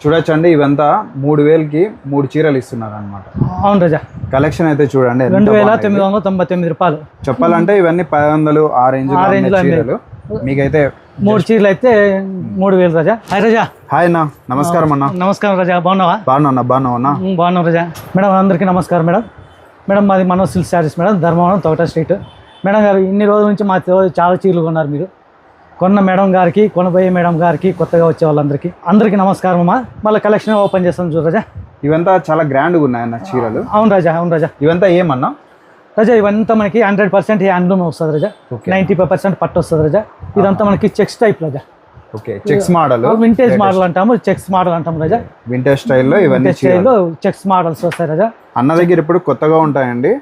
చూడొచ్చండి, ఇవంతా 3000కి 3 చీరలు ఇస్తున్నారు అనమాట. అవును రాజా. కలెక్షన్ అయితే చూడండి 2999 రూపాయలు. చెప్పాలంటే ఇవన్నీ 500 ఆ రేంజ్ చీరలు. మీకైతే 3 చీరలు అయితే 3000 రాజా. హాయ్ రాజా. హాయ్ అన్న, నమస్కారం అన్న. నమస్కారం రాజా, బాగున్నావా? బాగున్నా. బాగున్నావన్నా? బాగున్నాం రాజా. మేడం అందరికీ నమస్కారం మేడం. మేడం మాది మనోజ్ సిల్క్ శారీస్ మేడం, ధర్మవరం తోట స్ట్రీట్. మేడం గారు ఇన్ని రోజుల నుంచి మా చాలా చీరలు కొన్నారు మీరు. కొన్న మేడం గారికి, కొనబోయే మేడం గారికి, కొత్తగా వచ్చే వాళ్ళందరికీ అందరికీ నమస్కారం అమ్మా. మళ్ళీ కలెక్షన్ ఓపెన్ చేస్తాం చూడు రాజా. ఇవంతా చాలా గ్రాండ్గా ఉన్నాయన్న చీరలు. అవును రాజా, అవును రాజా. ఇవంతా ఏమన్నా రాజా? ఇవంతా మనకి 100% హ్యాండ్లూమ్ వస్తుంది రాజా. 95% పట్టు వస్తుంది రాజా. ఇదంతా మనకి చెక్స్ టైప్ రాజా. Okay, checks model, vintage model అంటాము, చెక్స్ మోడల్ అంటాం రాజా. వింటేజ్ స్టైల్లో ఇవన్నీ స్టైల్లో చెక్స్ మోడల్స్ వస్తాయి రాజా. అన్న దగ్గర ఇప్పుడు కొత్తగా ఉంటాయండి,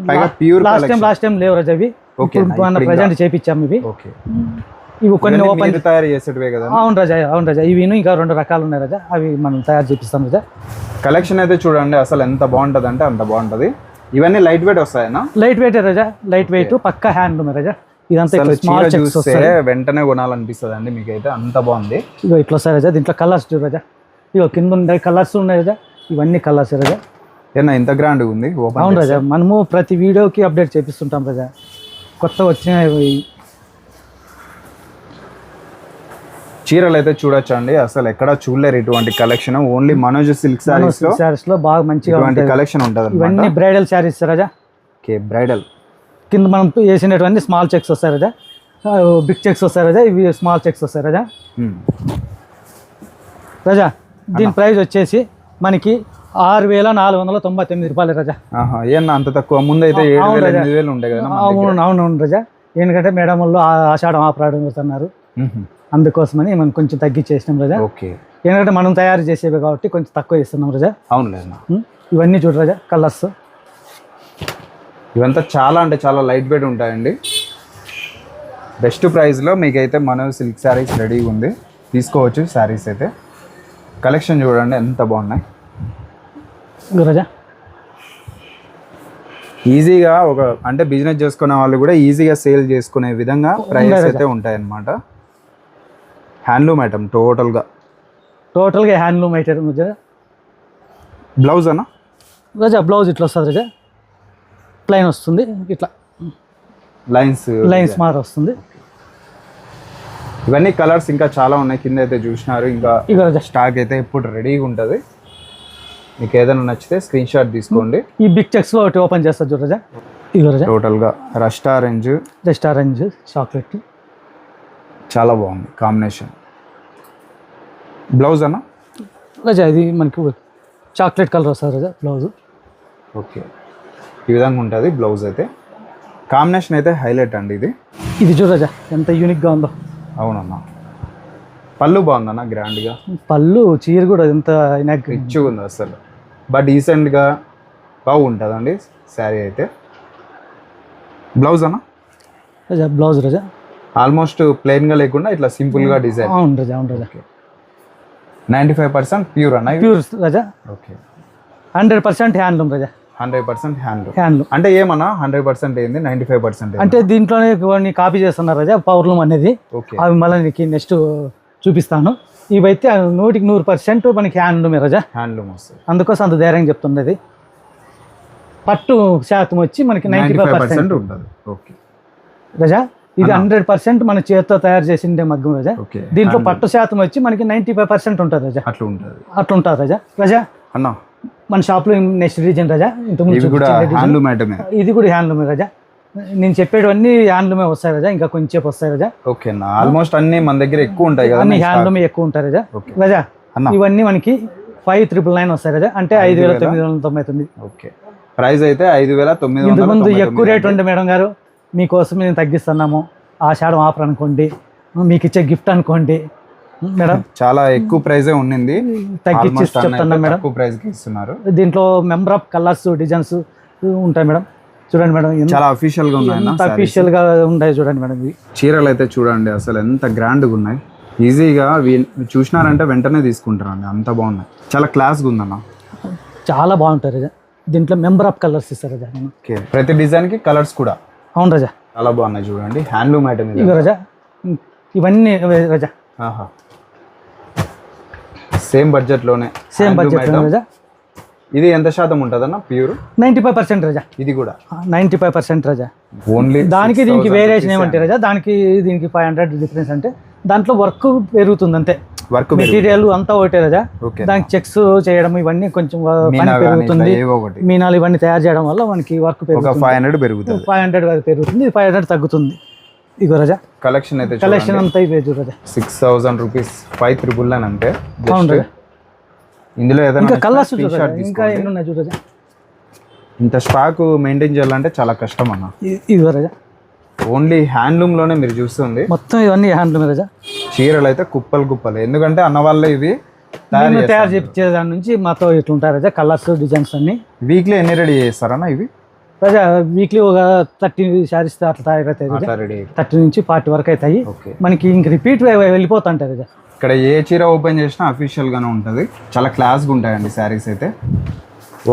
పైగా ప్యూర్. లాస్ట్ టైం లేవు రాజా ఇవి, ప్రజెంట్ చేపించాము ఇవి. ఓకే, ఇవి కొన్ని ఓపెన్ తయారు చేసేటివే కదా? అవును రాజా, అవును రాజా. ఇవి ఇంకా 2 రకాలు ఉన్నాయి రాజా, అవి మనం తయారు చేపిస్తాం రాజా. కలెక్షన్ అయితే చూడండి అసలు ఎంత బాగుంటుంది అంటే అంత బాగుంటుంది. ఇవన్నీ లైట్ వెయిట్ వస్తాయన్నా? లైట్ వెయిట్ రాజా, లైట్ వెయిట్ పక్కా హ్యాండ్లూమ్ రాజా. ఇదంతా స్మాల్ చెక్స్ వస్తాయి, వెంటనే కొనాలనిపిస్తుంది అండి మీకైతే. అంత బాగుంది. ఇగో ఇట్లా వస్తాయి రాజా. దీంట్లో కలర్స్ చూడు రాజా, ఇగో కింద ఉండే కలర్స్ ఉన్నాయి రాజా. ఇవన్నీ కలర్స్ రాజా. ఏనా ఇంత గ్రాండ్ ఉంది? అవును రాజా, మనము ప్రతి వీడియోకి అప్డేట్ చేపిస్తుంటాం రాజా. కొత్త వచ్చిన చీరలు అయితే చూడొచ్చండి, అసలు ఎక్కడ చూడలేరు ఇటువంటి collection. Only Manoj silk saris లో బాగా మంచిగా కలెక్షన్ ఉంటుంది. ఇవన్నీ బ్రైడల్ శారీస్ రాజా. Okay, bridal. కింద మనం వేసినటువంటి స్మాల్ చెక్స్ వస్తాయి రాజా, బిగ్ చెక్స్ వస్తాయి రాజా. ఇవి స్మాల్ చెక్స్ వస్తాయి రాజా. రాజా దీని ప్రైస్ వచ్చేసి మనకి 6499 రూపాయలు రాజా. ఏమన్నా అంత తక్కువ? ముందు అయితే 7,000 ఉండే కదా? అవును రాజా, ఎందుకంటే మేడం వాళ్ళు ఆషాఢం ఆపరాడం పెడుతున్నారు, అందుకోసమని మనం కొంచెం తగ్గించేసినాం రాజా. ఓకే, ఎందుకంటే మనం తయారు చేసేవి కాబట్టి కొంచెం తక్కువ ఇస్తున్నాం రాజా. అవును. ఇవన్నీ చూడు రాజా కలర్స్. ఇవంతా చాలా అంటే చాలా లైట్ వెయిట్ ఉంటాయండి. బెస్ట్ ప్రైస్లో మీకైతే మనోజ్ సిల్క్ శారీస్ రెడీగా ఉంది, తీసుకోవచ్చు శారీస్ అయితే. కలెక్షన్ చూడండి ఎంత బాగున్నాయి రాజా. ఈజీగా అంటే బిజినెస్ చేసుకునే వాళ్ళు కూడా ఈజీగా సేల్ చేసుకునే విధంగా ప్రైస్ అయితే ఉంటాయి అన్నమాట. హ్యాండ్లూమ్ ఐటమ్ టోటల్గా హ్యాండ్లూమ్ ఐటమ్ రాజా. బ్లౌజ్ అన్న రాజా? బ్లౌజ్ ఇట్లా వస్తుంది రాజా, ప్లైన్ వస్తుంది, ఇట్లా లైన్స్ మార్ వస్తుంది. ఇవన్నీ కలర్స్ ఇంకా చాలా ఉన్నాయి, కింద అయితే చూసినారు. ఇంకా స్టాక్ అయితే ఇప్పుడు రెడీగా ఉంటుంది. మీకు ఏదైనా నచ్చితే స్క్రీన్ షాట్ తీసుకోండి. ఈ బిగ్ చెక్స్ లో ఒకటి ఓపెన్ చేస్తా చూడు రాజా. ఇగో రాజా, టోటల్గా రస్ట్ ఆరెంజ్ చాక్లెట్ చాలా బాగుంది కాంబినేషన్. బ్లౌజ్ అన్న రాజా? ఇది మనకి చాక్లెట్ కలర్ వస్తుంది రాజా బ్లౌజ్. ఓకే, ఈ విధంగా ఉంటుంది బ్లౌజ్ అయితే. కాంబినేషన్ అయితే హైలైట్ అండి ఇది చూడు రాజా ఎంత యూనిక్గా ఉందో. అవునన్నా, పళ్ళు బాగుందన్న గ్రాండ్గా. పళ్ళు చీర కూడా ఎంత రిచ్గా ఉంది అసలు, బట్ డీసెంట్గా బాగుంటుందండి శారీ అయితే. బ్లౌజ్ అన్న రాజా? బ్లౌజ్ రాజా ఆల్మోస్ట్ ప్లెయిన్గా లేకుండా ఇట్లా సింపుల్గా డిజైన్. అవును రాజా, అవును రాజా. 95% ప్యూర్ అన్న? ప్యూర్ రాజా. ఓకే, 100% హ్యాండ్లూమ్ రాజా. 100% హ్యాండ్లూమ్ అంటే ఏమన్నా 100% ఏంది, 95% అంటే దీంట్లోనే కొన్ని కాపీ చేస్తున్నారు రాజా పవర్లూమ్ అనేది. అవి మళ్ళీ నీకు నెక్స్ట్ చూపిస్తాను. ఇవైతే 100% మనకి హ్యాండ్లూమే రాజా. హ్యాండ్లూమ్ వస్తుంది, అందుకోసం అంత ధైర్యంగా చెప్తున్నది. పట్టు శాతం వచ్చి మనకి 95% ఉంటుంది. ఓకే రాజా, ఇది 100% మన చేతితో తయారు చేసిండే మగ్గం రాజా. దీంట్లో పట్టు శాతం వచ్చి మనకి 95% ఉంటుంది రాజా. అట్లా ఉంటుంది రాజా. రాజా అన్న మన షాప్లో నెక్స్ట్ రీజన్ రాజా, ఇది కూడా హ్యాండ్లూమే రాజా. నేను చెప్పేటివన్నీ హ్యాండ్లూమే వస్తాయి రాజా, ఇంకా కొంచెం వస్తాయి రాజా. ఓకే, ఆల్మోస్ట్ అన్ని మన దగ్గర ఎక్కువ ఉంటాయి కదా, అన్ని హ్యాండ్లూమే ఎక్కువ ఉంటాయి రాజా. రాజా ఇవన్నీ మనకి 5999 వస్తాయి రాజా, అంటే 5999. ఓకే, ప్రైస్ అయితే 5999. ఇంతకుముందు ఎక్కువ రేట్ ఉండే మేడం గారు, మీకోసం మేము తగ్గిస్తున్నాము. ఆషాఢం ఆఫర్ అనుకోండి, మీకు ఇచ్చే గిఫ్ట్ అనుకోండి మేడం. చాలా ఎక్కువ ప్రైజే ఉన్నింది, తగ్గించి చెప్తున్నా మేడం. ఎక్కువ ప్రైస్ కి ఇస్తున్నారు. దీంట్లో మెంబర్ ఆఫ్ కలర్స్ డిజైన్స్ ఉంటాయి మేడం. చూడండి మేడం, చాలా అఫీషియల్ గా ఉన్నాయి, అఫీషియల్ గా ఉంటాయి. చూడండి మేడం, చీరలు అయితే చూడండి అసలు ఎంత గ్రాండ్గా ఉన్నాయి. ఈజీగా చూసినారంటే వెంటనే తీసుకుంటారండి, అంత బాగున్నాయి. చాలా క్లాస్గా ఉందన్న, చాలా బాగుంటాయి రాజా. దీంట్లో మెంబర్ ఆఫ్ కలర్స్ ఇస్తారు రాజా. ఓకే, ప్రతి డిజైన్ కి కలర్స్ కూడా. అవును రాజా, చాలా బాగున్నాయి చూడండి. హ్యాండ్లూమ్ ఐటమ్ ఇది రాజా. ఇవన్నీ రాజా సేమ్ బడ్జెట్ లోనే సేమ్ Handloom బడ్జెట్ item. రజా. ఇది ఎంత శాతం ఉంటుందన్న ప్యూర్ 95% రజా. ఇది కూడా 95% రజా. ఓన్లీ దానికి దీనికి వేరియేషన్ ఏమంటే రజా, దానికి దీనికి 500 డిఫరెన్స్ అంటే దాంట్లో వర్క్ పెరుగుతుంది అంతే. వర్క్ మెటీరియల్ అంతా ఒకటే రజా. ఓకే దానికి చెక్స్ చేయడం ఇవన్నీ కొంచెం పని మీనా గానీ పెరుగుతుంది. ఇట్లా ఏవో ఒకటి మీనాలు ఇవన్నీ తయారు చేయడం వల్ల మనకి వర్క్ ఒక పెరుగుతుంది. 500 పెరుగుతుంది 500 పెరుగుతుంది, 500 తగ్గుతుంది. ఇగో రజా కలెక్షన్ అయితే కలెక్షన్ అంతా ఇవే చూడు రజా. 6000 రూపీస్ 5399 అంటే అవును just రజా. ఇందులో ఇంకా ఏదైనా కలర్స్ చూడు టీ-షర్ట్ రజా, ఇంకా ఎన్ని ఉన్నాయి చూడు రజా. ఇంత స్టాక్ మెయింటైన్ చేయాలంటే చాలా కష్టం అన్న. ఇగో రజా ఓన్లీ హ్యాండ్లూమ్ లోనే మీరు చూస్తుంది. మొత్తం ఇవన్నీ హ్యాండ్లూమ్ రజా. చీరలు అయితే కుప్పలు కుప్పలు, ఎందుకంటే అన్న వాళ్ళే ఇవి మేము తయారు చేయించే దాని నుంచి మాతో ఇట్లుంటాయి రజా. కలర్స్ డిజైన్స్ అన్ని వీక్లీ ఎన్ని రెడీ చేస్తారన్న ఇవి? రజా వీక్లీ ఒక 30 శారీస్ అట్లా తయారవుతాయి రజా. అట్లా రెడీ 30 నుంచి 40 వరకు అవుతాయి. ఓకే. మనకి ఇంక రిపీట్ వెళ్ళిపోతుంటాయి రజా. ఇక్కడ ఏ చీర ఓపెన్ చేసినా అఫీషియల్ గానే ఉంటుంది. చాలా క్లాస్గా ఉంటాయండి శారీస్ అయితే.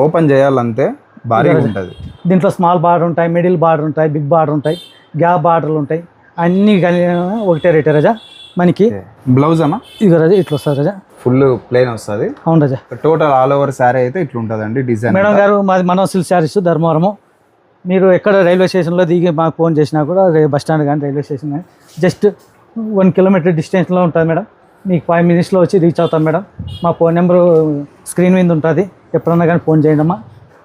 ఓపెన్ చేయాలంటే భారీగా ఉంటుంది. దీంట్లో స్మాల్ బార్డర్ ఉంటాయి, మిడిల్ బార్డర్ ఉంటాయి, బిగ్ బార్డర్ ఉంటాయి, గ్యాప్ బార్డర్లు ఉంటాయి. అన్నీ ఒకటే రేటే రజా. మనకి బ్లౌజ్ అన్న ఇగో రజా ఇట్లా వస్తుంది రజా. ఫుల్ ప్లెయిన్ వస్తుంది. అవును రజా. టోటల్ ఆల్ ఓవర్ శారీ అయితే ఇట్లా ఉంటుందండి డిజైన్. మేడం గారు మాది మనో సిల్క్ శారీస్ ధర్మవరము. మీరు ఎక్కడ రైల్వే స్టేషన్లో దిగి మాకు ఫోన్ చేసినా కూడా బస్ స్టాండ్ కానీ రైల్వే స్టేషన్ కానీ జస్ట్ 1 కిలోమీటర్ డిస్టెన్స్లో ఉంటుంది మేడం. మీకు 5 మినిట్స్లో వచ్చి రీచ్ అవుతాం మేడం. మా ఫోన్ నెంబరు స్క్రీన్ మీద ఉంటుంది. ఎప్పుడన్నా కానీ ఫోన్ చేయండి అమ్మా.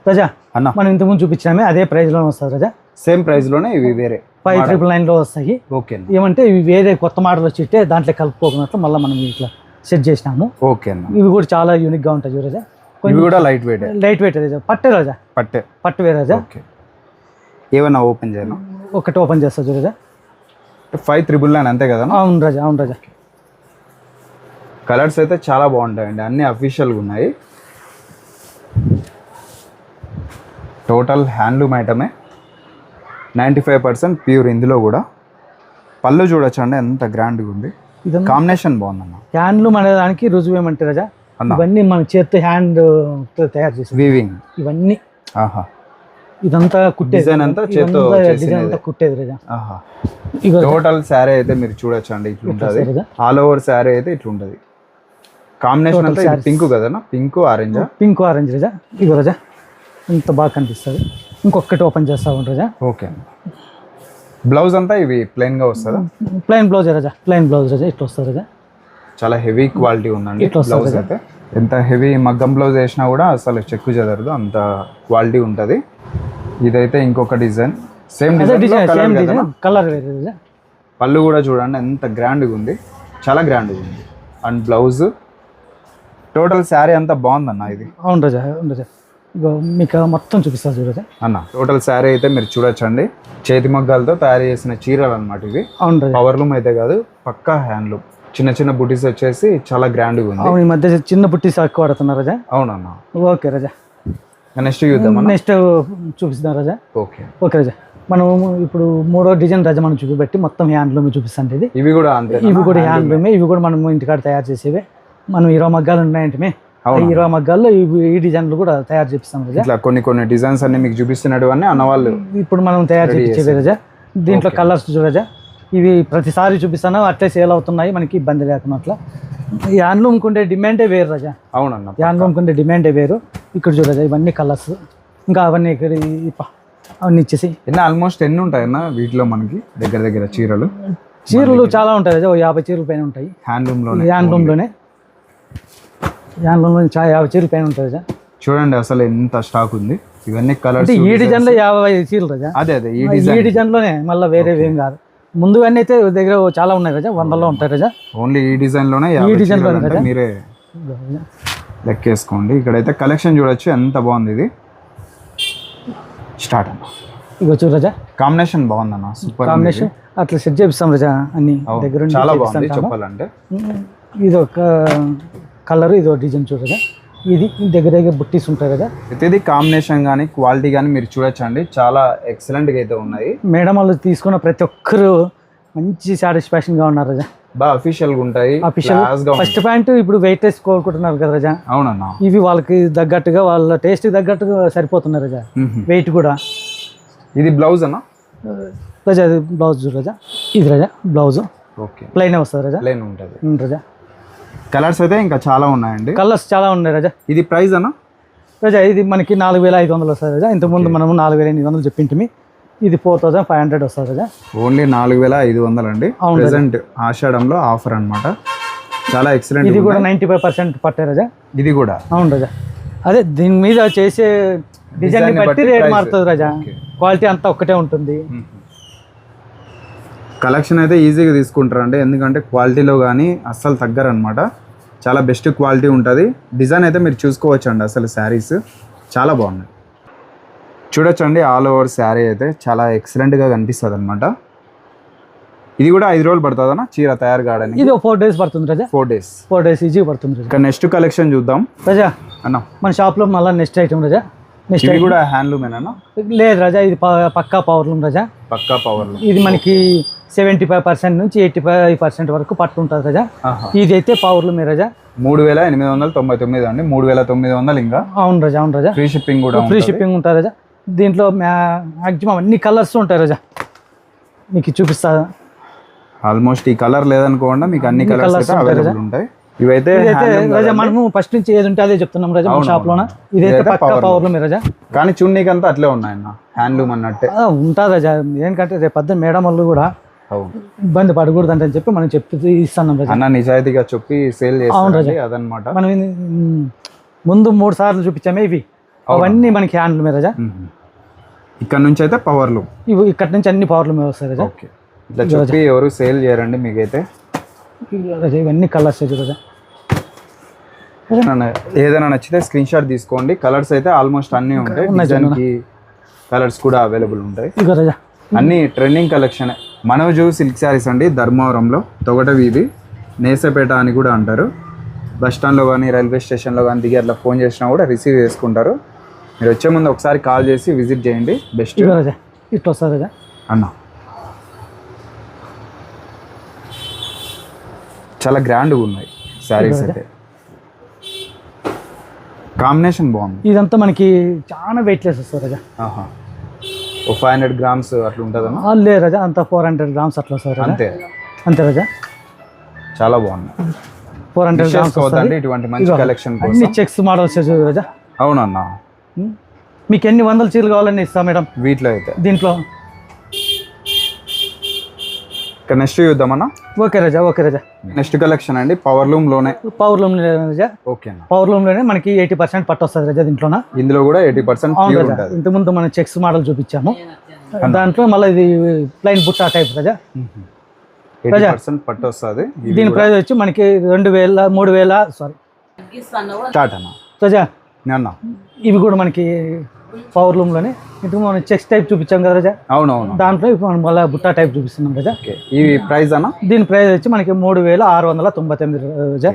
రజా అన్న మనం ఇంతకుముందు చూపించామే అదే ప్రైస్లో వస్తుంది రజా. సేమ్ ప్రైస్ లోనే ఇవి వేరే 5999లో వస్తాయి. ఓకే ఏమంటే ఇవి వేరే కొత్త మోడల్ వచ్చిట్టే దాంట్లో కలుపుకోకున్నట్లు మళ్ళీ మనం ఇట్లా సెట్ చేసినాము. ఓకే అన్న. ఇవి కూడా చాలా యూనిక్గా ఉంటాయి చూడు రజా. ఇవి కూడా లైట్ వెయిట్ లైట్ వెయిట్ రజా. పట్టే రజా, పట్టే పట్టు వే రజా. ఓకే. ఏమన్నా ఓపెన్ చేయను ఒకటి ఓపెన్ చేస్తా చూడు రజా. 5399 అంతే కదా? అవును రజా, అవును రజా. కలర్స్ అయితే చాలా బాగుంటాయండి, అన్ని అఫీషియల్గా ఉన్నాయి. టోటల్ హ్యాండ్లూమ్ ఐటమే, 95% ప్యూర్. ఇందులో కూడా పళ్ళు చూడొచ్చు అండి ఎంత గ్రాండ్గా ఉంది. ఇదంతా కాంబినేషన్ బాగుందన్న. హ్యాండ్లూమ్ అనే దానికి రుజువు ఏమంటే రజా, అన్న ఇవన్నీ మన చేతితో హ్యాండ్ తయారు చేసి వీవింగ్ ఇవన్నీ ఆహా ఇదంతా కుట్టేది. డిజైన్ అంతా చేత్తో డిజైన్ అంతా కుట్టేది రజా. ఆహా. ఇగో టోటల్ శారీ అయితే మీరు చూడొచ్చు అండి ఇట్లా ఉంటుంది. రజా. ఆల్ ఓవర్ శారీ అయితే ఇట్లా ఉంటుంది. కాంబినేషన్ అంతా పింక్ కదా, పింక్ ఆరెంజ్. పింక్ ఆరెంజ్ రజా. ఇగో రజా ఇంత బాగా కనిపిస్తుంది. ఇంకొకటి ఓపెన్ చేస్తా ఉంటా రజా. ఓకే. బ్లౌజ్ అంతా ఇవి ప్లెయిన్ గా వస్తుందా? ప్లెయిన్ బ్లౌజ్ రజా, ప్లెయిన్ బ్లౌజ్ రజా. ఇట్లా వస్తుంది రజా. చాలా హెవీ క్వాలిటీ ఉందండి ఇట్లా వస్తుంది బ్లౌజ్ అయితే. ఎంత హెవీ మగ్గం బ్లౌజ్ వేసినా కూడా అసలు చెక్కు చెదరదు, అంత క్వాలిటీ ఉంటుంది. ఇదైతే ఇంకొక design, same same design design, colour వేరే రజా. పళ్ళు కూడా చూడండి ఎంత గ్రాండ్గా ఉంది, చాలా గ్రాండ్గా ఉంది. అండ్ బ్లౌజ్ టోటల్ శారీ అంతా బాగుందన్న ఇది. అవును రజా, అవును రజా. ఇగో మీకు మొత్తం చూపిస్తా చూడజా. అన్న టోటల్ శారీ అయితే మీరు చూడొచ్చండి, చేతి మగ్గాలతో తయారు చేసిన చీరలు అనమాట ఇవి. అవును రజా. పవర్లూమ్ అయితే కాదు, పక్కా హ్యాండ్లూమ్. చిన్న చిన్న బుటీస్ వచ్చేసి చాలా గ్రాండ్గా ఉంది. అవును, ఈ మధ్య చిన్న బుట్టి సాకు వాడుతున్నారు రజా. అవునన్నా. ఓకే రజా. నెక్స్ట్ చూద్దాం. నెక్స్ట్ చూపిస్తున్నా రజా. ఓకే ఓకే రజా. మనం ఇప్పుడు 3వ డిజైన్ రజా మనం చూపిబట్టి మొత్తం హ్యాండ్లూమ్ చూపిస్తాను. ఇది ఇవి కూడా అంతే, ఇవి కూడా హ్యాండ్లూమే. ఇవి కూడా మనం ఇంటికాడ తయారు చేసేవే. మనం 20 మగ్గాలు ఉన్నాయంటే 20 మగ్గాల్లో ఈ డిజైన్లు కూడా తయారు చేపిస్తాం రజా. ఇట్లా కొన్ని డిజైన్స్ అన్ని మీకు చూపిస్తున్నట్టు అన్న వాళ్ళు ఇప్పుడు మనం తయారు చేపించేవి రజా. దీంట్లో కలర్స్ చూడజా. ఇవి ప్రతిసారి చూపిస్తాను, అట్లే సేల్ అవుతున్నాయి, మనకి ఇబ్బంది లేకుండా. అట్లా ఈ హ్యాండ్లూమ్కి ఉండే డిమాండే వేరు రజా. అవునన్న, హ్యాండ్లూమ్కి ఉండే డిమాండే వేరు. ఇక్కడ చూడజా ఇవన్నీ కలర్స్, ఇంకా అవన్నీ ఇక్కడ అవన్నీ ఇచ్చేసి ఆల్మోస్ట్ ఎన్ని ఉంటాయన్న వీటిలో మనకి దగ్గర చీరలు? చీరలు చాలా ఉంటాయి రజా, 50 చీరల పైన ఉంటాయి హ్యాండ్లూమ్లోనే. హ్యాండ్లూమ్లో 50 చీరల పైన ఉంటాయి రజా. చూడండి అసలు ఎంత స్టాక్ ఉంది. ఇవన్నీ కలర్స్. ఈ డిజైన్లో 50 చీరలు రజా. అదే ఈ డిజైన్లోనే, మళ్ళీ వేరే ఏం కాదు. ముందు అన్నీ అయితే దగ్గర చాలా ఉన్నాయి రజా, 100లో ఉంటాయి రజా. ఓన్లీ ఈ డిజైన్ లోనే మీరే లెక్కేసుకోండి. ఇక్కడైతే కలెక్షన్ చూడొచ్చు ఎంత బాగుంది. ఇది స్టార్ట్ అన్న. ఇగో చూడు రజా, కాంబినేషన్ బాగుందన్న, సూపర్ కాంబినేషన్. అట్లా సెట్ చేపిస్తాం రజా అన్ని దగ్గర. చాలా బాగుంది చెప్పాలంటే. ఇది ఒక కలర్, ఇది ఒక డిజైన్ చూడు రజా. ఇది దగ్గర బుట్టీస్ ఉంటాయి కదా. ఇది కాంబినేషన్ కానీ క్వాలిటీ కానీ మీరు చూడొచ్చండి, చాలా ఎక్సలెంట్గా అయితే ఉన్నాయి. మేడం వాళ్ళు తీసుకున్న ప్రతి ఒక్కరు మంచి సాటిస్ఫాక్షన్గా ఉన్నారు రజా. బాగా అఫీషియల్గా ఉంటాయి. ఫస్ట్ పాయింట్ ఇప్పుడు వెయిట్ టెస్ట్ కోరుకుంటున్నారు కదా రజా. అవునన్నా. ఇవి వాళ్ళకి తగ్గట్టుగా, వాళ్ళ టేస్ట్కి తగ్గట్టుగా సరిపోతున్నారు రజా. వెయిట్ కూడా. ఇది బ్లౌజ్ అన్న రజా, ఇది బ్లౌజ్ రజా. ఇది రజా బ్లౌజ్ ఓకే, ప్లెయిన్ వస్తుంది రజా. ప్లెయిన్ ఉంటుంది రజా. కలర్స్ అయితే ఇంకా చాలా ఉన్నాయండి. కలర్స్ చాలా ఉన్నాయి రాజా. ఇది ప్రైస్ అన్న? రాజా ఇది మనకి 4500 వస్తుంది రాజా. ఇంతకుముందు మనము 4800 చెప్పింటిమి. ఇది 4500 వస్తుంది రాజా. ఓన్లీ 4500 అండి. ప్రెసెంట్ ఆషాఢంలో ఆఫర్ అన్నమాట. చాలా ఎక్సలెంట్. ఇది కూడా 95% పట్టే రాజా. ఇది కూడా అవును రాజా. అదే దీని మీద చేసే డిజైన్ బట్టి రేట్ మారుతుంది రాజా. క్వాలిటీ అంతా ఒక్కటే ఉంటుంది. కలెక్షన్ అయితే ఈజీగా తీసుకుంటారండి, ఎందుకంటే క్వాలిటీలో కానీ అస్సలు తగ్గరనమాట. చాలా బెస్ట్ క్వాలిటీ ఉంటుంది. డిజైన్ అయితే మీరు చూసుకోవచ్చు అండి. అసలు శారీస్ చాలా బాగున్నాయి. చూడొచ్చండి, ఆల్ ఓవర్ శారీ అయితే చాలా ఎక్సలెంట్గా కనిపిస్తుంది అనమాట. ఇది కూడా 5 రోజులు పడుతుందన్నా చీర తయారు కావడానికి? ఇది 4 days పడుతుంది రాజా. 4 days. 4 days ఈజీ పడుతుంది రాజా. ఇక నెక్స్ట్ కలెక్షన్ చూద్దాం రాజా. అన్న మన షాప్లో మళ్ళీ నెక్స్ట్ ఐటమ్ రాజా. నెక్స్ట్ ఇది కూడా హ్యాండ్లూమేనా? లేదు రాజా, ఇది పక్కా పవర్లూమ్ రాజా. పక్కా పవర్. ఇది మనకి 75% నుంచి 85% వరకు పట్టు ఉంటుంది రాజా. ఇది అయితే పవర్లూమే రాజా. 3899 అండి. 3900 ఇంకా. అవును రాజా, అవును రాజా. ఫ్రీ షిప్పింగ్ కూడా. ఫ్రీ షిప్పింగ్ ఉంటుంది రాజా. దీంట్లో మ్యాక్సిమం అన్ని కలర్స్ ఉంటాయి రాజా. మీకు చూపిస్తా. ఆల్మోస్ట్ ఈ కలర్ లేదనుకోకుండా మీకు అన్ని కలర్స్ అయితే అవైలబుల్ ఉంటాయి. ఇవైతే రాజా మనము ఫస్ట్ నుంచి ఏది ఉంటే అదే చెప్తున్నాం రాజా మన షాప్ లోన. ఇదైతే పక్కా పవర్లూమే రాజా. కానీ చున్నీకి అంతా అట్లే ఉన్నాయన్న, హ్యాండ్లూమ్ అన్నట్టే ఉంటుంది రాజా. ఎందుకంటే రేపు పొద్దున్న మేడం వాళ్ళు కూడా ఇబ్బంది పడకూడదు అంటే చెప్పి మనం చెప్తూ ఇస్తున్నాం రాజా. అన్న నిజాయితీగా చెప్పి సేల్ చేస్తాం అదనమాట. మనం ముందు 3 సార్లు చూపించామే ఇవి. అవన్నీ మనకి హ్యాండ్లూమే రాజా. ఇక్కడ నుంచి అయితే పవర్లూమ్. ఇవి ఇక్కడ నుంచి అన్ని పవర్లూమే వస్తాయి రాజా. ఓకే, ఇట్లా చెప్పి ఎవరు సేల్ చేయరండి మీకైతే. ఇవన్నీ కలర్స్ రాజా. ఏదైనా నచ్చితే స్క్రీన్ షాట్ తీసుకోండి. కలర్స్ అయితే ఆల్మోస్ట్ అన్నీ ఉంటాయి. డిజైన్కి కలర్స్ కూడా అవైలబుల్ ఉంటాయి. రాజా అన్ని trending collection. Manoj silk saris అండి, ధర్మవరంలో తొగట వీధి, నేసపేట అని కూడా అంటారు. బస్ స్టాండ్లో కానీ రైల్వే స్టేషన్లో కానీ దిగి అట్లా ఫోన్ చేసినా కూడా రిసీవ్ చేసుకుంటారు. మీరు వచ్చే ముందు ఒకసారి కాల్ చేసి విజిట్ చేయండి. బెస్ట్ రాజా. ఇట్లా వస్తుంది రాజా అన్న. చాలా గ్రాండ్గా ఉన్నాయి శారీస్ అయితే. కాంబినేషన్ బాగుంది. ఇదంతా మనకి చాలా వెయిట్లెస్ వస్తుంది రాజా. 500 grams అట్లా ఉంటుందన్నా? లేదు రాజా, అంతా 400 grams అట్లా వస్తుంది. అంతే అంతే రాజా. చాలా బాగుంది. 400 grams వస్తుంది. ఇటువంటి మంచి కలెక్షన్ అన్ని చెక్స్ మోడల్స్ రాజా. అవునన్నా. మీకు ఎన్ని 100 చీరలు కావాలని ఇస్తా మేడం వీటిలో అయితే. దీంట్లో నెక్స్ట్ చూద్దామన్నా. ఓకే రాజా, ఓకే రాజా. నెక్స్ట్ కలెక్షన్ అండి పవర్లూమ్ లోనే. పవర్లూమ్ రాజా. ఓకే, పవర్లూమ్ లోనే మనకి 80% పట్టు వస్తుంది రాజా దీంట్లో. ఇందులో కూడా 80% ప్యూర్ ఉంటుంది. ఇంతకుముందు మనం చెక్స్ మోడల్ చూపించాము. దాంట్లో మళ్ళీ ఇది ప్లైన్ బుట్టా టైప్ రాజా. 80% పట్టు వస్తుంది. దీని ప్రైస్ వచ్చి మనకి 3000 సారీ స్టార్ట్ అన్న రాజా. అన్న ఇవి కూడా మనకి పవర్లూమ్ లోనే. ఇంతకు మనం చెక్స్ టైప్ చూపించాం కదా రాజా. అవునవును. దాంట్లో ఇప్పుడు మనం మళ్ళీ బుట్టా టైప్ చూపిస్తున్నాం రాజా. ఇవి ప్రైస్ అన్న? దీని ప్రైస్ వచ్చి మనకి 3699 రాజా.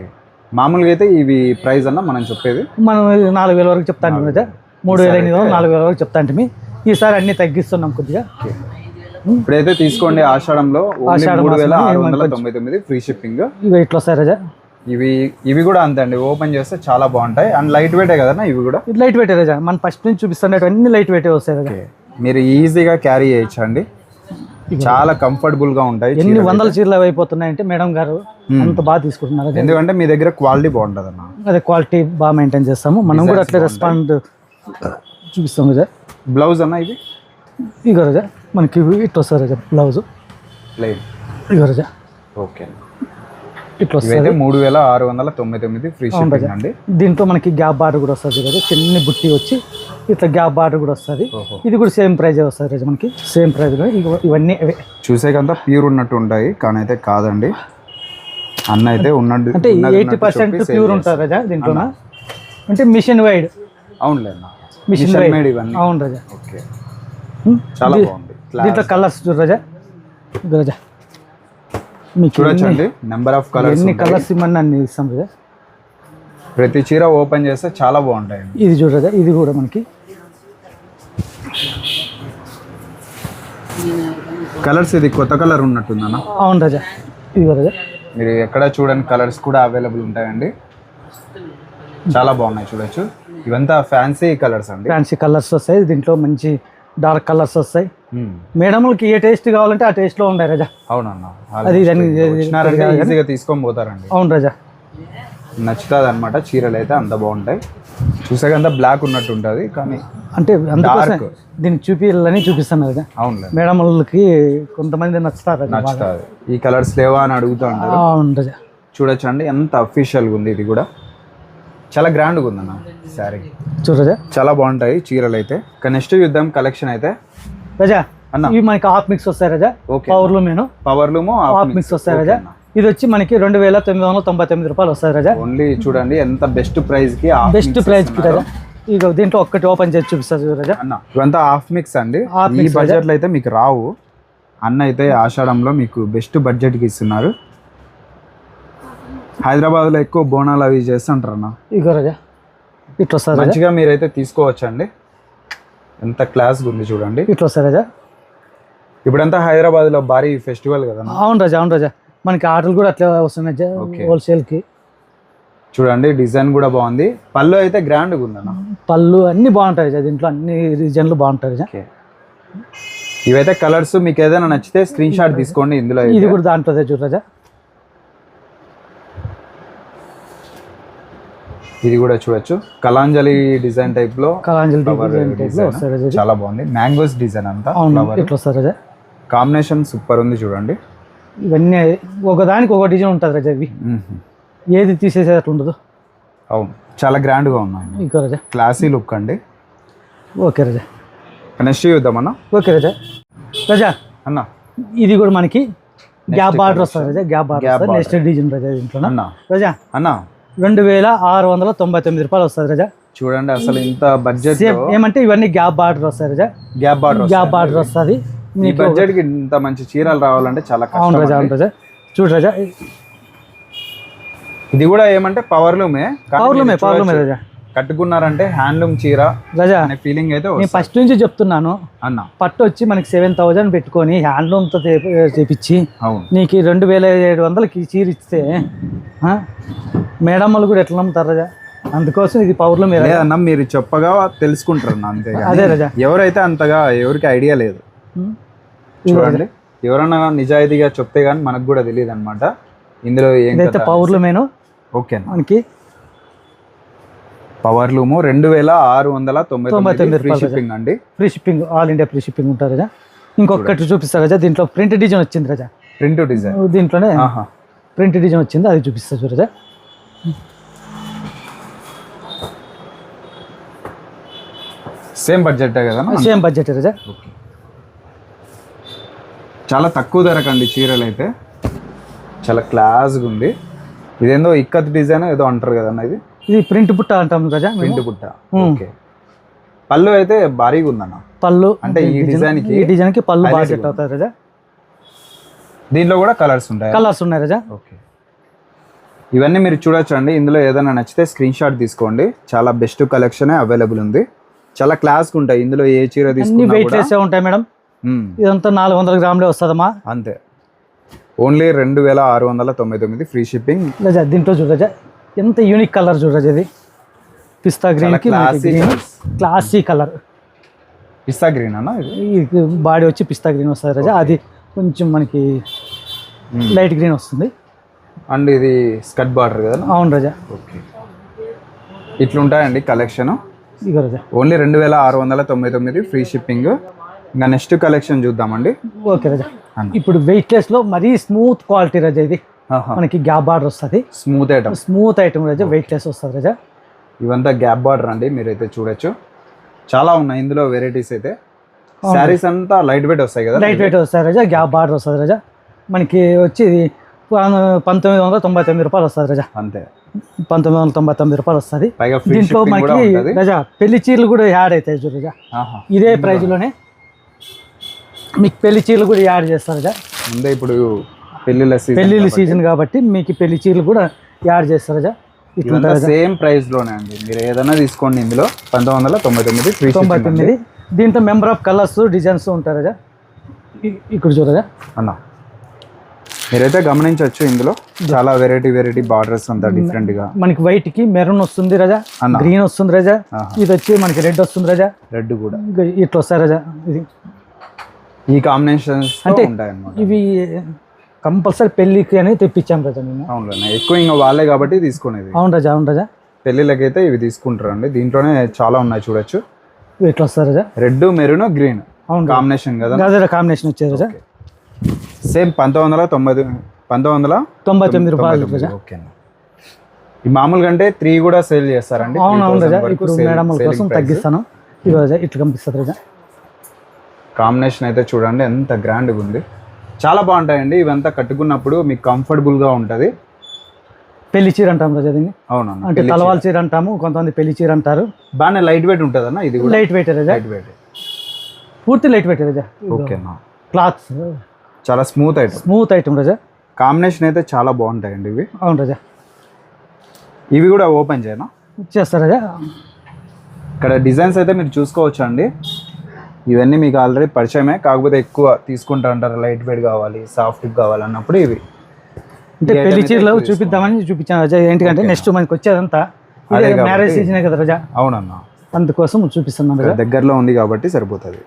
మామూలుగా అయితే ఇవి ప్రైస్ అన్న మనం చెప్పేది మనం 4000 వరకు చెప్తాను రాజా. 3500 4000 వరకు చెప్తాంటే ఈసారి అన్ని తగ్గిస్తున్నాం కొద్దిగా. ఇప్పుడైతే తీసుకోండి. ఆషాఢంలో 3699 ఫ్రీ షిప్పింగ్. ఇవి ఇట్లా వస్తాయి రాజా. ఇవి కూడా అంతే అండి. ఓపెన్ చేస్తే చాలా బాగుంటాయి. అండ్ లైట్ వెయిటే కదన్నా ఇవి కూడా? లైట్ వెయిటే రాజా. మనం ఫస్ట్ నుంచి చూపిస్తున్నట్టు అన్ని లైట్ వెయిటే వస్తాయి రాజా. మీరు ఈజీగా క్యారీ చేయొచ్చు అండి. చాలా కంఫర్టబుల్ గా ఉంటాయి. ఎన్ని 100 చీరలు అయిపోతున్నాయంటే మేడం గారు అంత బాగా తీసుకుంటున్నారు. ఎందుకంటే మీ దగ్గర క్వాలిటీ బాగుంటుంది అన్న. అదే క్వాలిటీ బాగా మెయింటైన్ చేస్తాము. మనం కూడా అట్లే రెస్పాండ్ చూపిస్తాం రాజా. బ్లౌజ్ అన్న ఇది? ఇగో రాజా మనకి ఇట్లా వస్తుంది రాజా బ్లౌజ్. ప్లెయిన్. ఇగో రాజా. ఓకే, ఇట్లా వస్తుంది. 3699 ఫ్రీ షిప్పింగ్ అండి. దీంట్లో మనకి గ్యాప్ బార్డర్ కూడా వస్తుంది కదా. చిన్న బుట్టి వచ్చి ఇట్లా గ్యాప్ బార్డర్ కూడా వస్తుంది. ఇది కూడా సేమ్ ప్రైజ్ వస్తుంది రాజా మనకి. Same price. ఇవన్నీ చూసేకంతా ప్యూర్ ఉన్నట్టు ఉంటాయి, కానీ అయితే కాదండి. అన్న అయితే ఉన్నట్టు అంటే 80% ప్యూర్ ఉంటుంది రాజా దీంట్లో. అంటే మిషన్ వైడ్. అవునులే అన్న. మిషన్ వైడ్ ఇవన్నీ. అవును రాజా. ఓకే, చాలా బాగుంది. దీంట్లో కలర్స్ చూడు రాజా. రాజా మీకు చూడొచ్చండి. Number of colours. ఎన్ని కలర్స్ ఇమ్మని అన్ని ఇస్తాం రాజా. ప్రతి చీర ఓపెన్ చేస్తే చాలా బాగుంటాయి. ఇది చూడు రాజా. ఇది కూడా మనకి కలర్స్. ఇది కొత్త కలర్ ఉన్నట్టుందన్న? అవును రాజా. ఇది రాజా. మీరు ఎక్కడ చూడని కలర్స్ కూడా అవైలబుల్ ఉంటాయండి. చాలా బాగున్నాయి చూడొచ్చు. ఇవంతా ఫ్యాన్సీ కలర్స్ అండి. ఫ్యాన్సీ కలర్స్ వస్తాయి. దీంట్లో మంచి డార్క్ కలర్స్ వస్తాయి. మేడంలకి ఏ టేస్ట్ కావాలంటే ఆ టేస్ట్ లో ఉంటాయి రాజా. అవునన్నా. అది ఈజీగా తీసుకొని పోతారండి. అవును రాజా. నచ్చుతుంది అనమాట. చీరలు అయితే అంత బాగుంటాయి. చూసాకంతా బ్లాక్ ఉన్నట్టు ఉంటుంది కానీ అంటే అందుకోసం డార్క్. దీన్ని చూపిస్తాను కదా అవునులే, మేడం వాళ్ళకి కొంతమంది నచ్చుతారు రజా బాగా. నచ్చుతుంది. ఈ కలర్స్ లేవా అని అడుగుతూ ఉంటారు. అవును రజా. చూడొచ్చండి ఎంత అఫీషియల్గా ఉంది. ఇది కూడా చాలా గ్రాండ్గా ఉందన్న శారీ. చూడు రజా. చాలా బాగుంటాయి చీరలు అయితే. ఇక నెక్స్ట్ చూద్దాం కలెక్షన్ అయితే. రజా అన్న. ఇవి మనకి హాఫ్ మిక్స్ వస్తాయి రజా. ఓకే. పవర్ లూమేను పవర్ లూము హాఫ్ మిక్స్ వస్తాయి రజా. ఇది వచ్చి మనకి 2999 రూపాయలు వస్తాయి రజా. ఓన్లీ చూడండి ఎంత బెస్ట్ ప్రైస్ కి బెస్ట్ ప్రైస్ కి రజా. ఇక దీంట్లో ఒక్కటి ఓపెన్ చేసి చూపిస్తారు రజా. అన్న ఇవంతా హాఫ్ మిక్స్ అండి. హాఫ్ ఈ మిక్స్ బడ్జెట్ లో అయితే మీకు రావు. అన్న అయితే ఆషాఢంలో మీకు బెస్ట్ బడ్జెట్ కి ఇస్తున్నారు. హైదరాబాద్ లో ఎక్కువ బోనాలు అవి చేస్తుంటారు అన్న. ఇక రజా ఇట్లా వస్తారు రజా. మంచిగా మీరైతే తీసుకోవచ్చండి. ఎంత క్లాస్గా ఉంది చూడండి. ఇట్లా వస్తారు రజా. ఇప్పుడంతా హైదరాబాద్ లో భారీ ఫెస్టివల్ కదా. అవును రజా, అవును రజా. మనకి ఆర్డర్లు కూడా అట్లా వస్తున్నాయి ఓకే. హోల్సేల్ కి. చూడండి డిజైన్ కూడా బాగుంది. పళ్ళు అయితే గ్రాండ్గా ఉందన్న. పళ్ళు అన్ని బాగుంటాయి రజా. దీంట్లో అన్ని డిజైన్లు బాగుంటాయి రజా. ఓకే. ఇవైతే కలర్స్ మీకు ఏదైనా నచ్చితే స్క్రీన్ షాట్ తీసుకోండి. ఇందులో ఇది కూడా దాంట్లో చూడు రజా. ఇది కూడా చూడొచ్చు. కలాంజలి డిజైన్ టైప్ లో కలాంజలి flower డిజైన్ టైప్ లో design. వస్తాయి రజా. చాలా బాగుంది. మ్యాంగోస్ డిజైన్ అంతా అవును flower. ఇట్లా వస్తారు రజా. కాంబినేషన్ సూపర్ ఉంది చూడండి. ఇవన్నీ ఒకదానికి ఒక డిజైన్ ఉంటుంది రజా. ఇవి ఏది తీసేసేటట్టు ఉండదు. అవును చాలా గ్రాండ్ గా ఉన్నాయి. ఇంకో రజా. క్లాసీ లుక్ అండి. ఓకే రజా. నెక్స్ట్ చూద్దామన్నా. ఓకే రజా. రజా అన్న ఇది కూడా మనకి గ్యాప్ బార్డర్ వస్తుంది రజా. Gap Gap border border. Next design రజా. దీంట్లో అన్న రజా అన్న 2699 రూపాయలు వస్తుంది రజా. చూడండి అసలు ఇంత బడ్జెట్ సేమ్ ఏమంటే ఇవన్నీ గ్యాప్ బార్డర్ వస్తాయి రజా. గ్యాప్ బార్డర్ గ్యాప్ బార్డర్ వస్తుంది. ఈ బడ్జెట్ కి ఇంత మంచి చీరలు రావాలంటే చాలా అవును కష్టం రజా, అవును అండి. రజా. చూడు రజా. ఇది కూడా ఏమంటే పవర్లూమే. పవర్లూమే పవర్లూమే రజా. కట్టుకున్నారంటే హ్యాండ్లూమ్ చీర రజా అనే ఫీలింగ్ అయితే నేను వస్తుంది. ఫస్ట్ నుంచి చెప్తున్నాను. అన్న పట్టు వచ్చి మనకి 7000 పెట్టుకొని హ్యాండ్లూమ్తో చేపించి అవును నీకు 2700కి చీర ఇస్తే మేడం వాళ్ళు కూడా ఎట్లా నమ్ముతారు రజా. అందుకోసం ఇది పవర్లూమే రజా. లేదన్న మీరు చెప్పగా తెలుసుకుంటారు అన్న, అంతే. అదే రజా. ఎవరైతే అంతగా ఎవరికి ఐడియా లేదు. ఉమ్. చూడండి ఎవరన్నా నిజాయితీగా చెప్తే గానీ మనకు కూడా తెలియదు అనమాట ఇందులో ఏం ఇదైతే పవర్లూమేను ఓకే. మనకి పవర్లూము 2699 ఫ్రీ షిప్పింగ్ అండి. Free shipping, all India free shipping ఉంటుంది రజా. ఇంకొకటి చూపిస్తారు రజా. దీంట్లో ప్రింట్ డిజైన్ వచ్చింది రజా. ప్రింట్ డిజైన్ దీంట్లోనే ప్రింట్ డిజైన్ వచ్చింది, అది చూపిస్తా చూడు రజా. సేమ్ బడ్జెట్ కదా. సేమ్ బడ్జెట్ రజా. చాలా తక్కువ ధరకండి చీరలు అయితే. చాలా క్లాస్గా ఉంది. ఇదేందో ఇక్కత్ డిజైన్ ఏదో అంటారు కదన్న. ఇది ప్రింట్ బుట్ట అంటాం రజా. ప్రింట్ బుట్ట. ఓకే. పళ్ళు అయితే భారీగా ఉందన్న. పళ్ళు అంటే ఈ డిజైన్ కి పళ్ళు బాగా సెట్ అవుతాయి రజా. దీంట్లో కూడా కలర్స్ ఉంటాయి. కలర్స్ ఉన్నాయి రజా. ఓకే. ఇవన్నీ మీరు చూడొచ్చు అండి. ఇందులో ఏదైనా నచ్చితే స్క్రీన్ షాట్ తీసుకోండి. చాలా బెస్ట్ కలెక్షన్ అవైలబుల్ ఉంది. చాలా క్లాస్గా ఉంటాయి. ఇందులో ఏ చీర అన్ని తీసుకున్నా వెయిట్ లెస్ ఉంటాయి మేడం. ఇదంతా 400 గ్రాములే వస్తుందమ్మా. అంతే. ఓన్లీ 2699 ఫ్రీ షిప్పింగ్ రజా. దీంట్లో చూడు రజా ఎంత యూనిక్ కలర్ చూడు రజా. ఇది పిస్తా గ్రీన్ కి క్లాసీ కలర్. పిస్తా గ్రీన్ అన్న. ఇది బాడీ వచ్చి పిస్తా గ్రీన్ వస్తుంది రజా. అది కొంచెం మనకి లైట్ గ్రీన్ వస్తుంది. అండ్ ఇది స్కర్ట్ బార్డర్ కదా. అవును రజా. ఓకే. ఇట్లుంటాయండి కలెక్షన్. ఇక రజా ఓన్లీ 2699 ఫ్రీ షిప్పింగ్. ఇంకా నెక్స్ట్ కలెక్షన్ చూద్దామండి. ఓకే రజా. ఇప్పుడు వెయిట్ లెస్ లో మరీ స్మూత్ క్వాలిటీ రజా. ఇది మనకి గ్యాప్ బార్డర్ వస్తుంది. Smooth item. స్మూత్ ఐటమ్ రజా. వెయిట్ లెస్ వస్తుంది రజా. ఇవంతా గ్యాప్ బార్డర్ అండి. మీరైతే చూడొచ్చు చాలా ఉన్నాయి ఇందులో వెరైటీస్ అయితే. శారీస్ అంతా లైట్ వెయిట్ వస్తాయి కదా. లైట్ వెయిట్ వస్తాయి రజా. గ్యాప్ బార్డర్ వస్తుంది రజా. మనకి వచ్చి 1999 రూపాయలు వస్తుంది రజా. అంతే. 1999 రూపాయలు వస్తుంది. పైగా ఫ్రీ దీంట్లో షిప్పింగ్ కూడా మనకి ఉంటది. రజా పెళ్లి చీరలు కూడా యాడ్ అవుతాయి చూడు రజా. ఇదే ప్రైజ్ లోనే మీకు పెళ్లి చీరలు కూడా యాడ్ చేస్తారు రజా. ముందే ఇప్పుడు పెళ్లిళ్ళ సీజన్ కాబట్టి మీకు పెళ్లి చీరలు కూడా యాడ్ చేస్తారు రజా. ఇట్లా సేమ్ ప్రైస్ లోనే అండి. మీరు ఏదైనా తీసుకోండి. ఇందులో 1999 ఫ్రీ షిప్పింగ్ 99. దీంట్లో మెంబర్ ఆఫ్ కలర్స్ డిజైన్స్ ఉంటాయి రజా. ఇక్కడ చూడరా అన్న. మీరైతే గమనించవచ్చు ఇందులో చాలా వెరైటీ బార్డర్స్ అంతా డిఫరెంట్ గా. మనకి వైట్ కి మెరూన్ వస్తుంది రజా. గ్రీన్ వస్తుంది రజా. ఇది వచ్చి మనకి రెడ్ వస్తుంది రజా. రెడ్ కూడా ఇట్లా వస్తాయి రజా. ఇది ఈ కాంబినేషన్స్ అంటే ఉంటాయి అన్నమాట. ఇవి కంపల్సరీ పెళ్ళికి అని తెప్పించాం రాజా మేము. అవునులే, ఎక్కువ ఇంకా వాళ్ళే కాబట్టి తీసుకునేది. అవును రాజా, అవును రాజా. పెళ్ళిళ్ళకైతే ఇవి తీసుకుంటారండి. దీంట్లోనే చాలా ఉన్నాయి చూడొచ్చు. ఇవి ఎట్లా వస్తారు రాజా? రెడ్, మెరూన్, గ్రీన్ అవును కాంబినేషన్ కదా. అదే కాంబినేషన్ వచ్చేది రాజా. సేమ్ 1999 రూపాయలు రాజా. ఓకే. ఈ మామూలుగా అంటే 3 కూడా సేల్ చేస్తారండి. అవును అవును రాజా. ఇప్పుడు మేడం కోసం తగ్గిస్తాను. ఇవి రాజా ఇట్లా కనిపిస్తుంది రాజా. కాంబినేషన్ అయితే చూడండి ఎంత గ్రాండ్గా ఉంది. చాలా బాగుంటాయండి. ఇవంతా కట్టుకున్నప్పుడు మీకు కంఫర్టబుల్గా ఉంటుంది. పెళ్లి చీర అంటాం రాజా దీన్ని. అవునన్నా, అంటే తలవాల చీర అంటాము, కొంతమంది పెళ్లి చీర అంటారు. బాగానే లైట్ వెయిట్ ఉంటుంది అన్న. ఇది కూడా లైట్ వెయిట్ రాజా, లైట్ వెయిట్, పూర్తి లైట్ వెయిట్ రాజా. ఓకేనా. క్లాత్ చాలా స్మూత్ ఐటమ్ రాజా. కాంబినేషన్ అయితే చాలా బాగుంటాయండి ఇవి. అవును రాజా. ఇవి కూడా ఓపెన్ చేయనా చేస్తారు రాజా. ఇక్కడ డిజైన్స్ అయితే మీరు చూసుకోవచ్చు అండి. ఇవన్నీ మీకు ఆల్రెడీ పరిచయమే, కాకపోతే ఎక్కువ తీసుకుంటా అంటారు. లైట్ వెయిట్ కావాలి, సాఫ్ట్ కావాలి అన్నప్పుడు ఇవి అంటే పెళ్లి చీరలు చూపిద్దామని చూపించాను రాజా. ఏంటంటే నెక్స్ట్ మనకి వచ్చేదంతా మ్యారేజ్ సీజనే కదా రాజా. అవునన్నా, అందుకోసం చూపిస్తున్నాం రాజా. దగ్గరలో ఉంది కాబట్టి సరిపోతుంది.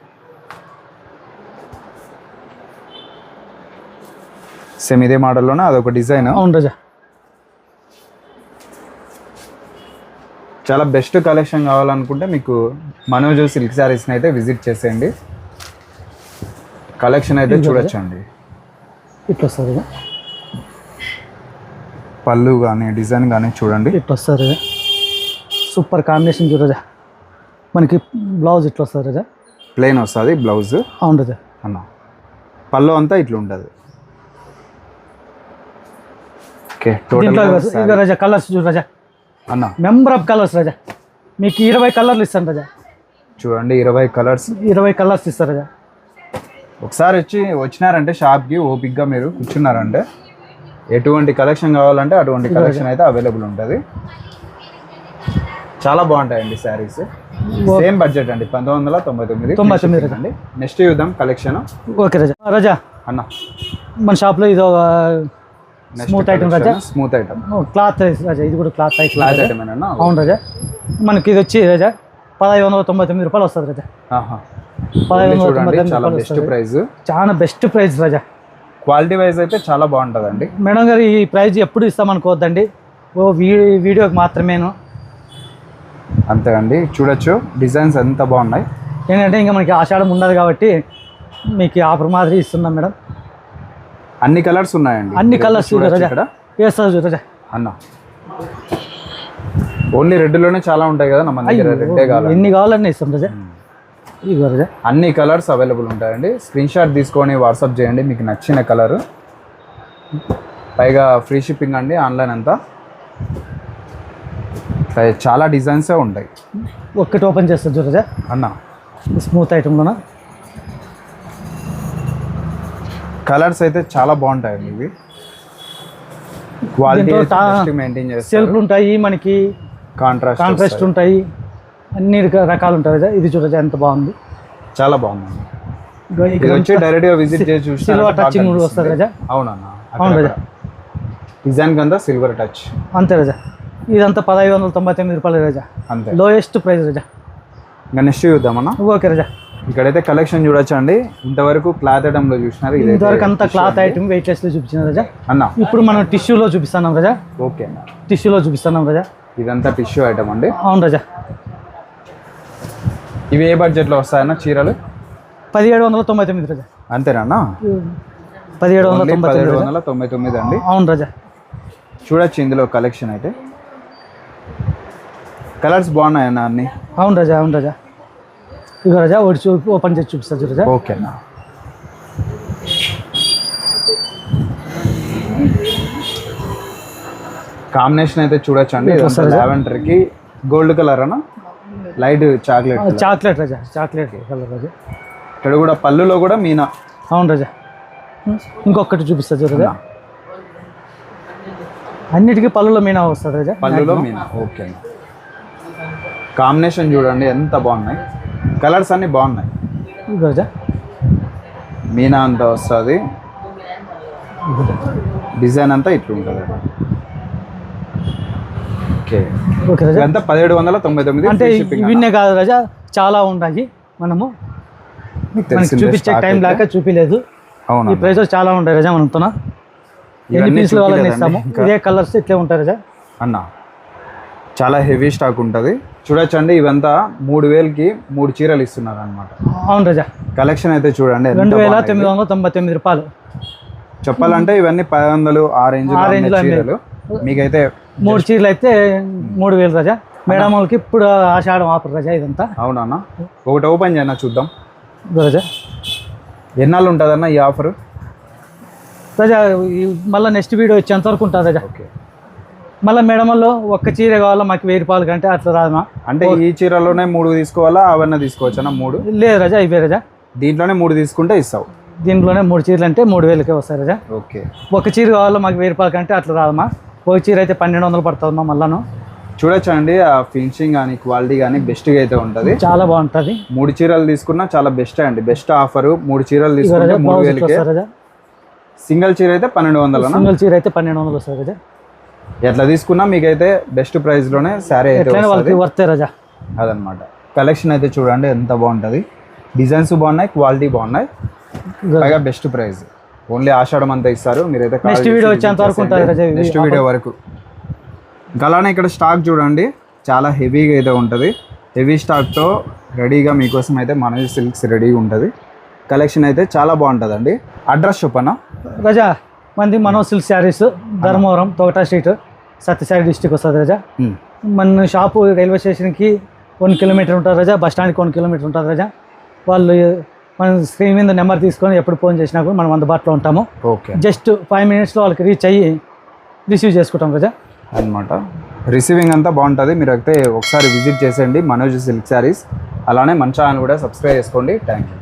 సేమ్ ఇదే మోడల్లోనే అదొక డిజైన్. అవును రాజా. చాలా బెస్ట్ కలెక్షన్ కావాలనుకుంటే మీకు మనోజ్ సిల్క్ శారీస్ని అయితే విజిట్ చేసేయండి. కలెక్షన్ అయితే చూడొచ్చండి. ఇట్లా వస్తుంది రాజా. పళ్ళు కానీ డిజైన్ కానీ చూడండి. ఇట్లా వస్తుంది రాజా. సూపర్ కాంబినేషన్ చూడు రాజా. మనకి బ్లౌజ్ ఇట్లా వస్తుంది రాజా. ప్లెయిన్ వస్తుంది బ్లౌజ్. అవును రాజా. అన్న పళ్ళు అంతా ఇట్లా ఉంటుంది. ఓకే, టోటల్ రాజా కలర్స్ చూడు రాజా. అన్న మెంబర్ ఆఫ్ కలర్స్ రాజా. మీకు 20 కలర్లు ఇస్తాను రాజా. చూడండి 20 కలర్స్. 20 కలర్స్ ఇస్తారు రాజా. ఒకసారి వచ్చినారంటే షాప్కి ఓపిక్గా మీరు కూర్చున్నారంటే ఎటువంటి కలెక్షన్ కావాలంటే అటువంటి కలెక్షన్ అయితే అవైలబుల్ ఉంటుంది. చాలా బాగుంటాయండి శారీస్. సేమ్ బడ్జెట్ అండి 1999 అండి. నెక్స్ట్ చూద్దాం కలెక్షన్. ఓకే రాజా. రాజా అన్న మన షాప్లో ఇది స్మూత్ ఐటమ్ రాజా. స్మూత్ ఐటమ్ క్లాత్ రాజా. ఇది కూడా క్లాత్ ఐటమ్. అవును రాజా. మనకి ఇది వచ్చి రాజా 1599 రూపాయలు వస్తుంది రాజా. 1599 చాలా బెస్ట్ ప్రైస్. చాలా బెస్ట్ ప్రైస్ రాజా. క్వాలిటీ వైజ్ అయితే చాలా బాగుంటుందండి. మేడం గారు ఈ ప్రైస్ ఎప్పుడు ఇస్తామనుకోవద్దండి, ఓ వీడియోకి మాత్రమేను. అంతే అండి. చూడొచ్చు డిజైన్స్ ఎంత బాగున్నాయి. ఏంటంటే ఇంకా మనకి ఆషాఢం ఉండదు కాబట్టి మీకు ఆఫర్ మాదిరి ఇస్తున్నాం మేడం. అన్ని కలర్స్ ఉన్నాయండి. అన్ని కలర్స్ రాజా. వేస్తారు రాజా. అన్న ఓన్లీ రెడ్లోనే చాలా ఉంటాయి కదా మన దగ్గర. రెడ్డే కావాలి, ఎన్ని కావాలన్నా ఇస్తాం రాజా. ఇదిగో రాజా అన్ని కలర్స్ అవైలబుల్ ఉంటాయండి. స్క్రీన్ షాట్ తీసుకొని వాట్సాప్ చేయండి మీకు నచ్చిన కలర్. పైగా ఫ్రీ షిప్పింగ్ అండి ఆన్లైన్ అంతా. చాలా డిజైన్సే ఉంటాయి. ఒక్కటి ఓపెన్ చేస్తారు చూడరా అన్న. స్మూత్ ఐటమ్లోన కలర్స్ అయితే చాలా బాగుంటాయండి ఇవి. క్వాలిటీ మెయింటైన్ చేస్తారు. సెల్ఫ్లు ఉంటాయి, మనకి కాంట్రాస్ట్ ఉంటాయి, అన్ని రకాలు ఉంటాయి కదా. ఇది చూడరా ఎంత బాగుంది, చాలా బాగుంది. ఇది వచ్చి డైరెక్ట్ గా విజిట్ చేసి చూస్తే సిల్వర్ టచింగ్ వస్తుంది కదా. అవునన్నా, అవును రాజా. డిజైన్ కంతా సిల్వర్ టచ్. అంతే రాజా. ఇదంతా 1599 రూపాయలు రాజా. అంతే, లోయెస్ట్ ప్రైస్ రాజా. ఇంకా నెక్స్ట్ చూద్దామన్నా. ఓకే రాజా. ఇక్కడైతే కలెక్షన్ చూడొచ్చండి. ఇంతవరకు క్లాత్ ఐటమ్ లో చూసినారు, ఇంతవరకు అంతా క్లాత్ ఐటమ్ వెయిట్ లెస్ లో చూపించిన రాజా. అన్న ఇప్పుడు మనం టిష్యూలో చూపిస్తున్నాం రాజా. ఓకే అన్న, టిష్యూలో చూపిస్తున్నాం రాజా. ఇదంతా టిష్యూ ఐటమ్ అండి. అవును రాజా. ఇవి ఏ బడ్జెట్ లో వస్తాయన్న చీరలు? 1799 రాజా. అంతేనా? 1799 అండి. అవును రాజా. చూడొచ్చు ఇందులో కలెక్షన్ అయితే. కలర్స్ బాగున్నాయన్న అన్ని. అవును రాజా, అవును రాజా. ఇక రాజా ఒకటి ఓపెన్ చేసి చూపిస్తా రాజా. ఓకేనా. కాంబినేషన్ అయితే చూడొచ్చు అండి. లావెండర్ కి గోల్డ్ కలర్ అన్న, లైట్ చాక్లెట్ రాజా. చాక్లెట్ కలర్ రాజా. ఇక్కడ కూడా పళ్ళులో కూడా మీనా. అవును రాజా. ఇంకొకటి చూపిస్తా రాజా. అన్నిటికీ పళ్ళులో మీనా వస్తుంది రాజా. పళ్ళులో మీనా. ఓకే. కాంబినేషన్ చూడండి ఎంత బాగున్నాయి, కలర్స్ అన్ని బాగున్నాయి. రాజా మీనా అంతా వస్తుంది, డిజైన్ అంతా ఇట్లుంటుంది. ఓకే ఓకే రాజా. అంతా 1799 అంటే ఇవన్నీ కాదు రాజా, చాలా ఉన్నాయి. మనము చూపించే టైం లేక చూపించలేదు. అవును, ఈ ప్రైస్ చాలా ఉంటాయి రాజా మనతో. ఎన్ని ఇవన్నీ పీసులు కావాలని చూపిలేదండి ఇస్తాము. ఇంకా. ఇదే కలర్స్ ఇట్లే ఉంటాయి రాజా. అన్న చాలా హెవీ స్టాక్ ఉంటుంది. చూడొచ్చండి ఇవంతా 3000కి 3 చీరలు ఇస్తున్నారు అనమాట. అవును రాజా. కలెక్షన్ అయితే చూడండి ఎంత బాగున్నాయి. 2999 రూపాయలు. చెప్పాలంటే ఇవన్నీ 500 ఆ రేంజ్ రేంజ్లో చీరలు. మీకైతే 3 చీరలు అయితే 3000 రాజా. మేడం వాళ్ళకి ఇప్పుడు ఆషాఢం ఆఫర్ రాజా ఇదంతా. అవునన్నా, ఒకటి ఓపెన్ చేయనా చూద్దాం ఇదో రాజా. ఎన్నాళ్ళు ఉంటుందన్న ఈ ఆఫర్? రాజా మళ్ళీ నెక్స్ట్ వీడియో వచ్చేంత వరకు ఉంటుంది రాజా. ఓకే. మళ్ళీ మేడం వాళ్ళు ఒక్క చీర కావాలా మాకు 1000 రూపాయలు కంటే అట్లా రాదమ్మా. అంటే ఈ చీరలోనే 3 తీసుకోవాలా, అవన్నీ తీసుకోవచ్చా? 3 లేదు రాజా, ఇవే రాజా. దీంట్లోనే 3 తీసుకుంటే ఇస్తావు. దీంట్లోనే 3 చీరలు అంటే 3000కే వస్తాయి రాజా. ఓకే. ఒక చీర కావాలా మాకు 1000 రూపాయలు కంటే అట్లా రాదమ్మా. ఒక చీర అయితే 1200 పడుతుందమ్మా. మళ్ళాను చూడొచ్చండి ఆ ఫినిషింగ్ కానీ క్వాలిటీ కానీ బెస్ట్గా అయితే ఉంటుంది. చాలా బాగుంటుంది. 3 చీరలు తీసుకున్నా చాలా బెస్ట్ అండి. Best offer. 3 చీరలు తీసుకుంటే 3000కే. రాజా సింగిల్ చీర అయితే 1200. సింగిల్ చీర అయితే 1200 వస్తుంది రాజా. ఎట్లా తీసుకున్నా మీకైతే బెస్ట్ ప్రైస్లోనే శారీ అయితే ఎట్లయినా వాళ్ళకి వస్తుంది. వర్తే రాజా. అదనమాట. కలెక్షన్ అయితే చూడండి ఎంత బాగుంటుంది. డిజైన్స్ బాగున్నాయి, క్వాలిటీ బాగున్నాయి, పైగా బెస్ట్ ప్రైస్. ఓన్లీ ఆషాఢం అంతా ఇస్తారు. మీరైతే నెక్స్ట్ వీడియో వచ్చేంత వరకు ఉంటుంది రాజా. నెక్స్ట్ వీడియో వరకు. ఇంకా అలానే ఇక్కడ స్టాక్ చూడండి చాలా హెవీగా అయితే ఉంటుంది. హెవీ స్టాక్తో రెడీగా మీకోసం అయితే మనోజ్ సిల్క్స్ రెడీగా ఉంటుంది. కలెక్షన్ అయితే చాలా బాగుంటుందండి. అడ్రస్ చెప్పనా రాజా? మంది మనోజ్ సిల్క్ శారీస్, ధర్మవరం, తోట స్ట్రీట్, సత్యసాయి డిస్టిక్ వస్తుంది రాజా. మన షాపు రైల్వే స్టేషన్కి 1 కిలోమీటర్ ఉంటుంది రాజా. బస్ స్టాండ్కి 1 కిలోమీటర్ ఉంటుంది రాజా. వాళ్ళు మన స్క్రీన్ మీద నెంబర్ తీసుకొని ఎప్పుడు ఫోన్ చేసినా కూడా మనం అందుబాటులో ఉంటాము. ఓకే. జస్ట్ 5 మినిట్స్లో వాళ్ళకి రీచ్ అయ్యి రిసీవ్ చేసుకుంటాం రాజా అనమాట. రిసీవింగ్ అంతా బాగుంటుంది. మీరు అయితే ఒకసారి విజిట్ చేసేయండి మనోజ్ సిల్క్ శారీస్. అలానే మన ఛానల్ కూడా సబ్స్క్రైబ్ చేసుకోండి. Thank you.